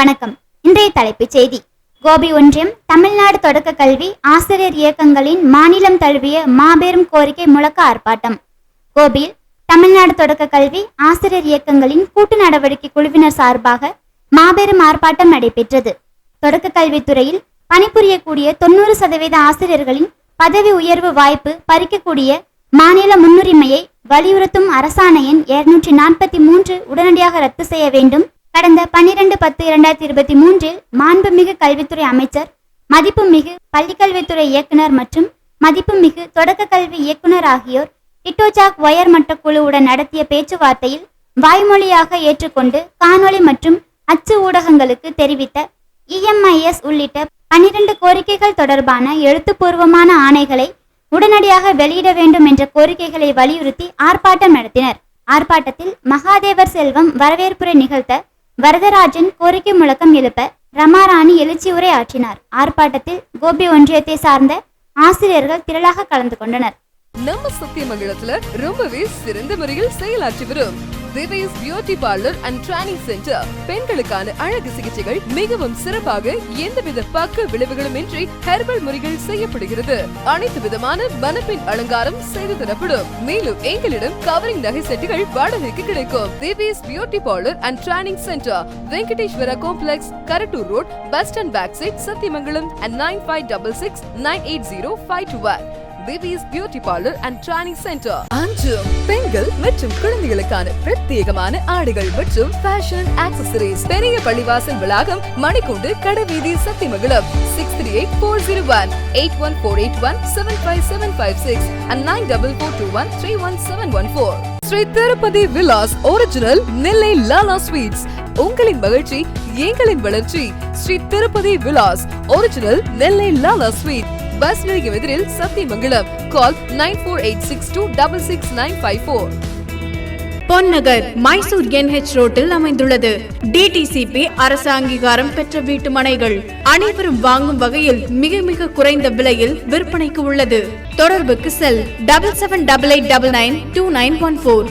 வணக்கம். இன்றைய தலைப்புச் செய்தி. கோபி ஒன்றியம் தமிழ்நாடு தொடக்க கல்வி ஆசிரியர் இயக்கங்களின் மாநிலம் தழுவிய மாபெரும் கோரிக்கை முழக்க ஆர்ப்பாட்டம். கோபியில் தமிழ்நாடு தொடக்க கல்வி ஆசிரியர் இயக்கங்களின் கூட்டு நடவடிக்கை குழுவினர் சார்பாக மாபெரும் ஆர்ப்பாட்டம் நடைபெற்றது. தொடக்க கல்வித்துறையில் பணிபுரியக்கூடிய 90% ஆசிரியர்களின் பதவி உயர்வு வாய்ப்பு பறிக்கக்கூடிய மாநில முன்னுரிமையை வலியுறுத்தும் அரசாணை எண் 243 உடனடியாக ரத்து செய்ய வேண்டும். கடந்த 12/10/2023 மாண்புமிகு கல்வித்துறை அமைச்சர், மதிப்புமிகு பள்ளிக்கல்வித்துறை இயக்குனர் மற்றும் மதிப்புமிகு தொடக்க கல்வி இயக்குனர் ஆகியோர் டிட்டோஜாக் உயர் மட்ட குழுவுடன் நடத்திய பேச்சுவார்த்தையில் வாய்மொழியாக ஏற்றுக்கொண்டு காணொலி மற்றும் அச்சு ஊடகங்களுக்கு தெரிவித்த EMIS உள்ளிட்ட 12 கோரிக்கைகள் தொடர்பான எழுத்துப்பூர்வமான ஆணைகளை உடனடியாக வெளியிட வேண்டும் என்ற கோரிக்கைகளை வலியுறுத்தி ஆர்ப்பாட்டம் நடத்தினர். ஆர்ப்பாட்டத்தில் மகாதேவர் செல்வம் வரவேற்புரை நிகழ்த்த, வரதராஜன் கோரிக்கை முழக்கம் எழுப்ப, ரமாராணி எழுச்சி உரை ஆற்றினார். ஆர்ப்பாட்டத்தில் கோபி ஒன்றியத்தை சார்ந்த ஆசிரியர்கள் திரளாக கலந்து கொண்டனர். நம்ம சத்தியமங்கலத்துல ரொம்பவே சிறந்த முறையில் செயலாற்றி வரும் Dhives beauty parlour and training centre பெண்களுக்கான அழகு சிகிச்சைகள் மிகவும் சிறப்பாக எந்தவித பக்க விளைவுகளும் இன்றி ஹெர்பல் முறைகள் செய்யப்படுகிறது. அனைத்து விதமான மணப்பெண் அலங்காரம் செய்து தரப்படும். மேலும் எங்களிடம் கவரிங் நகை செட்டுகள் வாடகைக்கு கிடைக்கும். Dhives beauty parlour and training centre, Venkateswara complex, Karattur road, bus stand back side, Sathyamangalam and 9566980521. Baby's Beauty Parlor and Training Center. அஞ்சும் பெண்கள் மற்றும் குழந்தைகளுக்கான பிரத்யேகமான ஆடைகள் மற்றும் ஃபேஷன் ஆக்சசரிஸ். பெரிய பள்ளிவாசல் வளாகம், மணிக்கூண்டு, கடைவீதி, Sathyamangalam. 638401 81481 75756 and 9442131714. Sri Tirupati Vilas original Nellai Lala sweets. உங்களின் மகிழ்ச்சி எங்களின் வளர்ச்சி. Sri Tirupati Vilas original Nellai Lala sweet, bus நிலையம் எதிரில், சத்தியமங்கலம். கால் 9486266954. பொன்னகர் மைசூர் NH ரோட்டில் அமைந்துள்ளது. DTCP அரசு அங்கீகாரம் பெற்ற வீட்டு மனைகள் அனைவரும் வாங்கும் வகையில் மிக மிக குறைந்த விலையில் விற்பனைக்கு உள்ளது. தொடர்புக்கு செல் 7788992914.